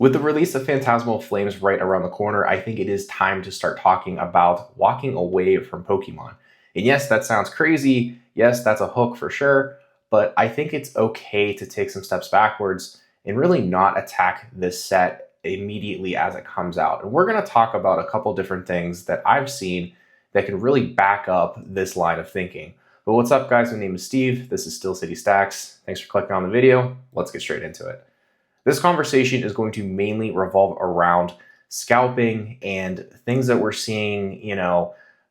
With the release of Phantasmal Flames right around the corner, I think it is time to start talking about walking away from Pokemon. And yes, that sounds crazy. Yes, that's a hook for sure. But I think it's okay to take some steps backwards and really not attack this set immediately as it comes out. And we're going to talk about a couple different things that I've seen that can really back up this line of thinking. But what's up, guys? My name is Steve. This is Steel City Stacks. Thanks for clicking on the video. Let's get straight into it. This conversation is going to mainly revolve around scalping and things that we're seeing,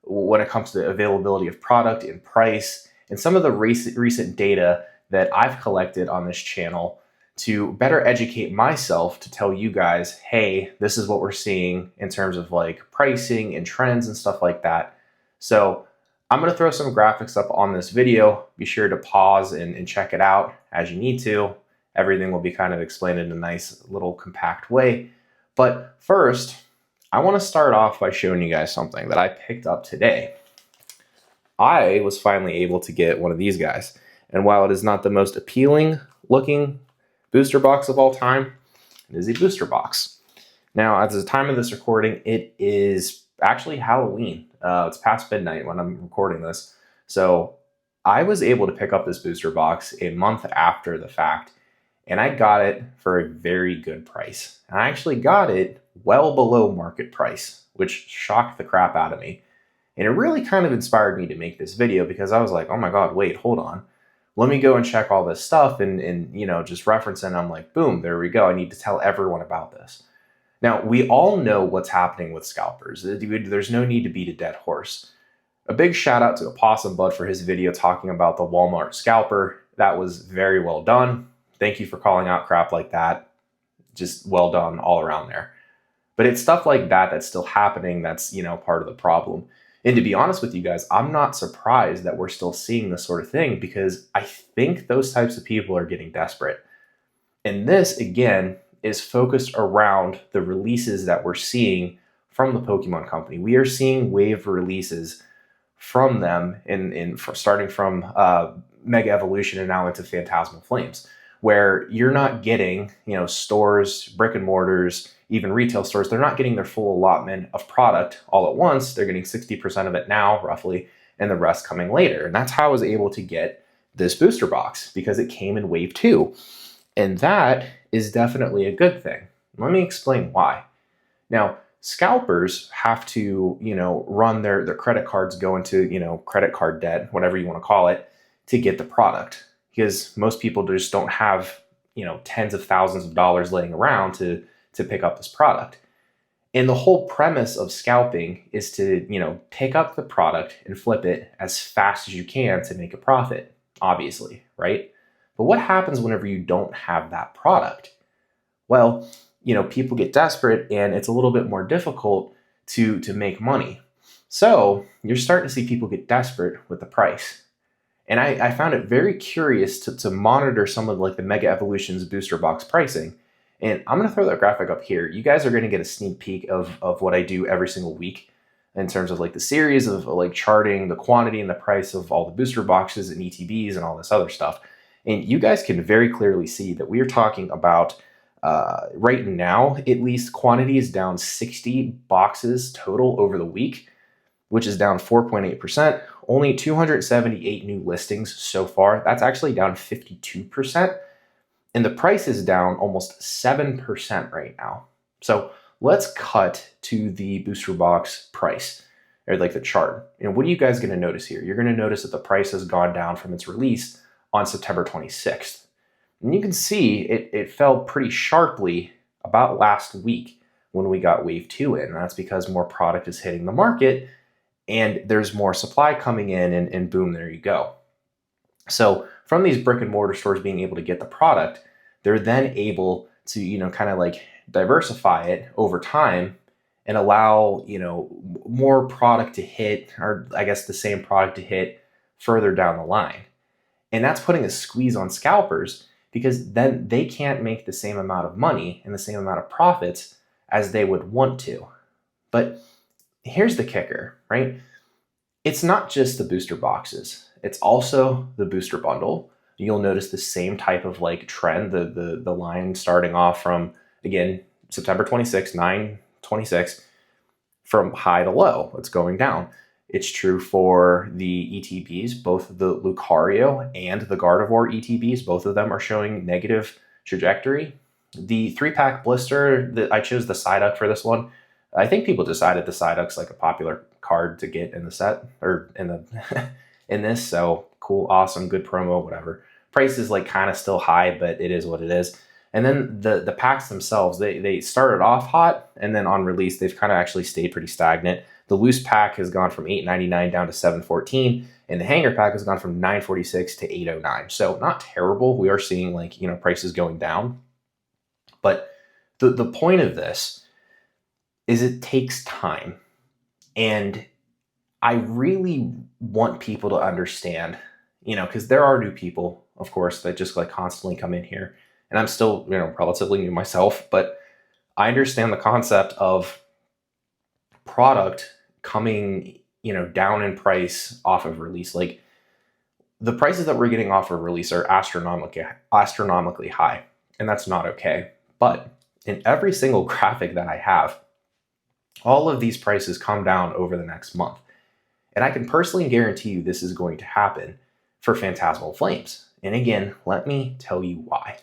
when it comes to availability of product and price, and some of the recent data that I've collected on this channel to better educate myself to tell you guys, hey, this is what we're seeing in terms of like pricing and trends and stuff like that. So I'm going to throw some graphics up on this video. Be sure to pause and check it out as you need to. Everything will be kind of explained in a nice little compact way. But first, I want to start off by showing you guys something that I picked up today. I was finally able to get one of these guys. And while it is not the most appealing looking booster box of all time, it is a booster box. Now, at the time of this recording, it is actually Halloween. It's past midnight when I'm recording this. So I was able to pick up this booster box a month after the fact. And I got it for a very good price. And I actually got it well below market price, which shocked the crap out of me. And it really kind of inspired me to make this video because I was like, oh my God, wait, hold on. Let me go and check all this stuff and just reference it. And I'm like, boom, there we go. I need to tell everyone about this. Now, we all know what's happening with scalpers. There's no need to beat a dead horse. A big shout out to Opossum Bud for his video talking about the Walmart scalper. That was very well done. Thank you for calling out crap like that. Just well done all around there. But it's stuff like that that's still happening that's, part of the problem. And to be honest with you guys, I'm not surprised that we're still seeing this sort of thing because I think those types of people are getting desperate. And this, again, is focused around the releases that we're seeing from the Pokemon Company. We are seeing wave releases from them starting from Mega Evolution and now into Phantasmal Flames, where you're not getting, stores, brick and mortars, even retail stores, they're not getting their full allotment of product all at once. They're getting 60% of it now, roughly, and the rest coming later. And that's how I was able to get this booster box because it came in wave 2. And that is definitely a good thing. Let me explain why. Now, scalpers have to, run their credit cards, go into, credit card debt, whatever you want to call it, to get the product. Because most people just don't have, tens of thousands of dollars laying around to pick up this product. And the whole premise of scalping is to, pick up the product and flip it as fast as you can to make a profit, obviously, right? But what happens whenever you don't have that product? Well, people get desperate and it's a little bit more difficult to make money. So you're starting to see people get desperate with the price. And I found it very curious to monitor some of the Mega Evolution's booster box pricing. And I'm going to throw that graphic up here. You guys are going to get a sneak peek of what I do every single week in terms of the series of charting the quantity and the price of all the booster boxes and ETBs and all this other stuff. And you guys can very clearly see that we are talking about right now, at least quantity is down 60 boxes total over the week, which is down 4.8%. Only 278 new listings so far. That's actually down 52%. And the price is down almost 7% right now. So let's cut to the booster box price, or the chart. And what are you guys going to notice here? You're going to notice that the price has gone down from its release on September 26th. And you can see it fell pretty sharply about last week when we got wave 2 in. And that's because more product is hitting the market and there's more supply coming in and boom, there you go. So from these brick and mortar stores being able to get the product, they're then able to, diversify it over time and allow, more product to hit, or I guess the same product to hit further down the line. And that's putting a squeeze on scalpers because then they can't make the same amount of money and the same amount of profits as they would want to. But here's the kicker, right? It's not just the booster boxes. It's also the booster bundle. You'll notice the same type of trend, the line starting off from, again, September 26, 9/26, from high to low. It's going down. It's true for the ETBs, both the Lucario and the Gardevoir ETBs. Both of them are showing negative trajectory. The 3-pack blister, that I chose the Psyduck for this one. I think people decided the Psyduck's like a popular card to get in the set, or in the in this. So cool, awesome, good promo, whatever. Price is like kind of still high, but it is what it is. And then the packs themselves, they started off hot, and then on release, they've kind of actually stayed pretty stagnant. The loose pack has gone from $8.99 down to $7.14, and the hanger pack has gone from $9.46 to $8.09. So not terrible. We are seeing like, prices going down. But the point of this is it takes time. And I really want people to understand, because there are new people, of course, that just like constantly come in here. And I'm still, relatively new myself, but I understand the concept of product coming, down in price off of release. Like the prices that we're getting off of release are astronomically high, and that's not okay. But in every single graphic that I have, all of these prices come down over the next month. And I can personally guarantee you this is going to happen for Phantasmal Flames. And again, let me tell you why.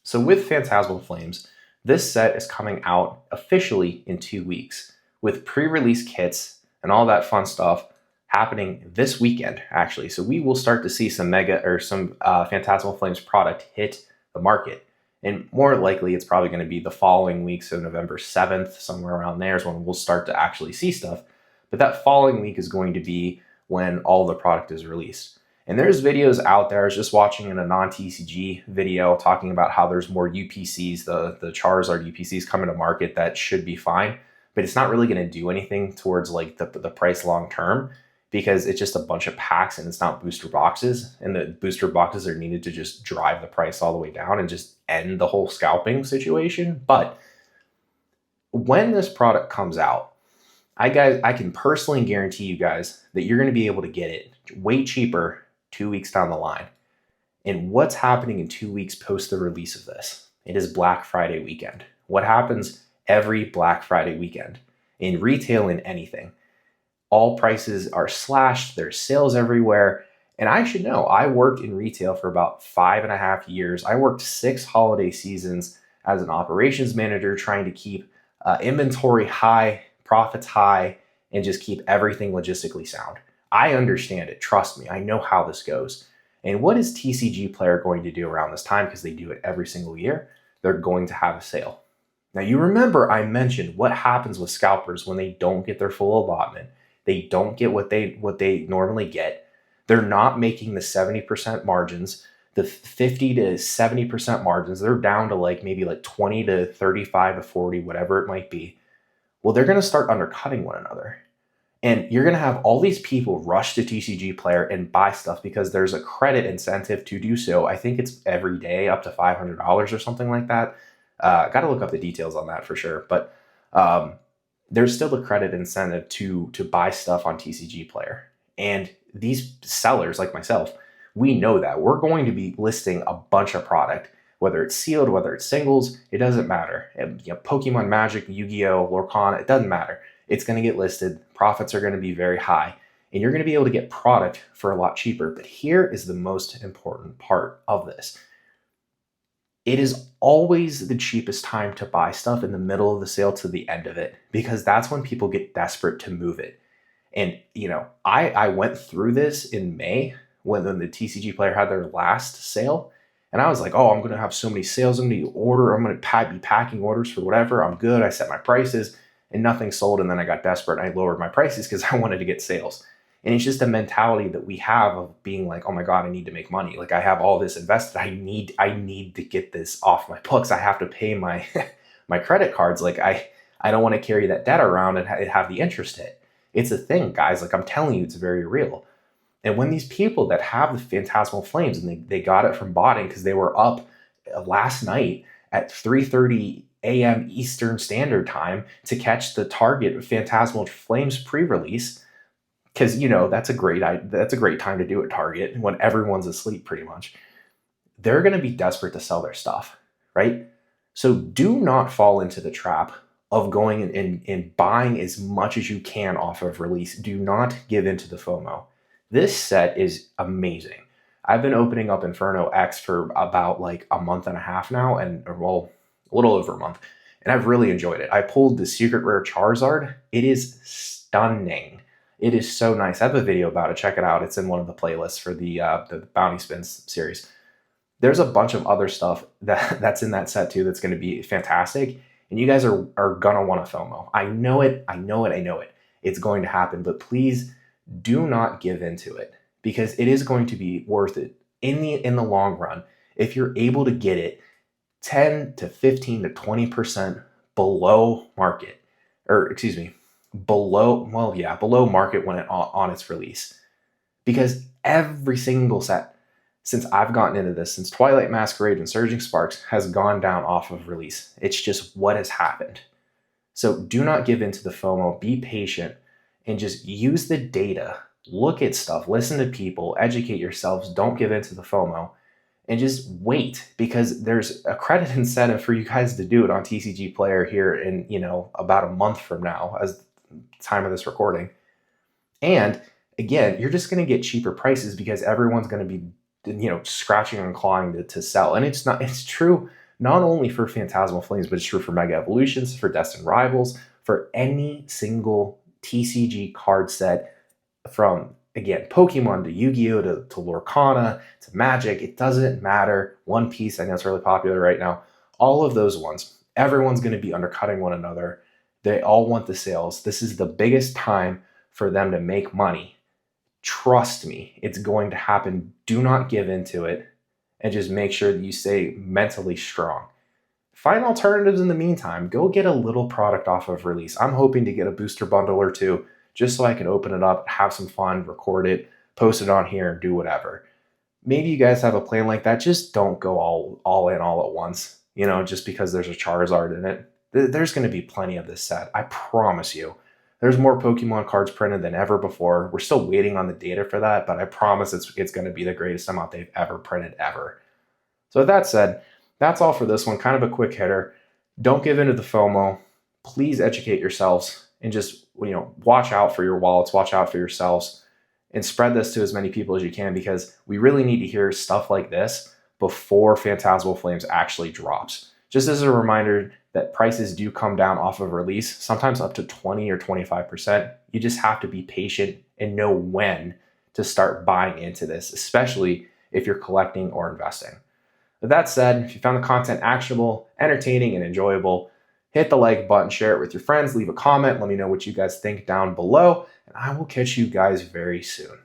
So with Phantasmal Flames, this set is coming out officially in 2 weeks, with pre-release kits and all that fun stuff happening this weekend, actually. So we will start to see some Phantasmal Flames product hit the market. And more likely, it's probably going to be the following week, so November 7th, somewhere around there is when we'll start to actually see stuff. But that following week is going to be when all the product is released. And there's videos out there. I was just watching in a non-TCG video talking about how there's more UPCs, the Charizard UPCs coming to market that should be fine. But it's not really going to do anything towards like the price long term, because it's just a bunch of packs and it's not booster boxes. And the booster boxes are needed to just drive the price all the way down and just end the whole scalping situation. But when this product comes out, I can personally guarantee you guys that you're going to be able to get it way cheaper 2 weeks down the line. And what's happening in 2 weeks post the release of this? It is Black Friday weekend. What happens every Black Friday weekend in retail, in anything? All prices are slashed. There's sales everywhere. And I should know, I worked in retail for about 5.5 years. I worked 6 holiday seasons as an operations manager, trying to keep inventory high, profits high, and just keep everything logistically sound. I understand it. Trust me. I know how this goes. And what is TCGPlayer going to do around this time? Because they do it every single year. They're going to have a sale. Now, you remember I mentioned what happens with scalpers when they don't get their full allotment. They don't get what they normally get. They're not making the 70% margins, the 50 to 70% margins. They're down to like maybe like 20 to 35 to 40, whatever it might be. Well, they're going to start undercutting one another. And you're going to have all these people rush to TCGPlayer and buy stuff because there's a credit incentive to do so. I think it's every day up to $500 or something like that. Got to look up the details on that for sure. But there's still the credit incentive to buy stuff on TCGPlayer. And these sellers like myself, we know that. We're going to be listing a bunch of product, whether it's sealed, whether it's singles, it doesn't matter. Pokemon, Magic, Yu-Gi-Oh, Lorcana, it doesn't matter. It's going to get listed. Profits are going to be very high. And you're going to be able to get product for a lot cheaper. But here is the most important part of this. It is always the cheapest time to buy stuff, in the middle of the sale to the end of it, because that's when people get desperate to move it. And, I went through this in May when the TCGPlayer had their last sale. And I was like, oh, I'm going to have so many sales. I'm going to be packing orders for whatever. I'm good. I set my prices and nothing sold. And then I got desperate and I lowered my prices because I wanted to get sales. And it's just a mentality that we have of being like, oh my God, I need to make money. Like, I have all this invested. I need to get this off my books. I have to pay my my credit cards. Like, I don't want to carry that debt around and have the interest hit. It's a thing, guys. Like, I'm telling you, it's very real. And when these people that have the Phantasmal Flames, and they got it from botting because they were up last night at 3:30 a.m. Eastern Standard Time to catch the Target Phantasmal Flames pre-release, because that's a great time to do it, Target, when everyone's asleep pretty much. They're going to be desperate to sell their stuff, right? So do not fall into the trap of going and buying as much as you can off of release. Do not give into the FOMO. This set is amazing. I've been opening up Inferno X for about like a month and a half now, and well, a little over a month, and I've really enjoyed it. I pulled the secret rare Charizard. It is stunning. It is so nice. I have a video about it. Check it out. It's in one of the playlists for the Bounty Spins series. There's a bunch of other stuff that's in that set too that's going to be fantastic, and you guys are gonna want to FOMO. I know it. It's going to happen, but please do not give into it, because it is going to be worth it in the long run if you're able to get it 10 to 15 to 20% below market, or excuse me, below market when it on its release. Because every single set since I've gotten into this, since Twilight Masquerade and Surging Sparks, has gone down off of release. It's just what has happened. So do not give into the FOMO. Be patient and just use the data. Look at stuff, listen to people, educate yourselves. Don't give into the FOMO, and just wait, because there's a credit incentive for you guys to do it on TCGPlayer here in, about a month from now, as the time of this recording. And again, you're just going to get cheaper prices because everyone's going to be scratching and clawing to sell. And it's true not only for Phantasmal Flames, but it's true for Mega Evolutions, for Destined Rivals, for any single TCG card set, from, again, Pokemon to Yu-Gi-Oh! to Lorcana to Magic. It doesn't matter. One Piece, I know it's really popular right now. All of those ones, everyone's going to be undercutting one another. They all want the sales. This is the biggest time for them to make money. Trust me, it's going to happen. Do not give into it, and just make sure that you stay mentally strong. Find alternatives in the meantime. Go get a little product off of release. I'm hoping to get a booster bundle or two just so I can open it up, have some fun, record it, post it on here, and do whatever. Maybe you guys have a plan like that. Just don't go all in all at once, just because there's a Charizard in it. There's going to be plenty of this set. I promise you. There's more Pokemon cards printed than ever before. We're still waiting on the data for that, but I promise it's going to be the greatest amount they've ever printed ever. So with that said, that's all for this one. Kind of a quick hitter. Don't give into the FOMO. Please educate yourselves and just watch out for your wallets, watch out for yourselves, and spread this to as many people as you can, because we really need to hear stuff like this before Phantasmal Flames actually drops. Just as a reminder that prices do come down off of release, sometimes up to 20 or 25%. You just have to be patient and know when to start buying into this, especially if you're collecting or investing. With that said, if you found the content actionable, entertaining, and enjoyable, hit the like button, share it with your friends, leave a comment, let me know what you guys think down below, and I will catch you guys very soon.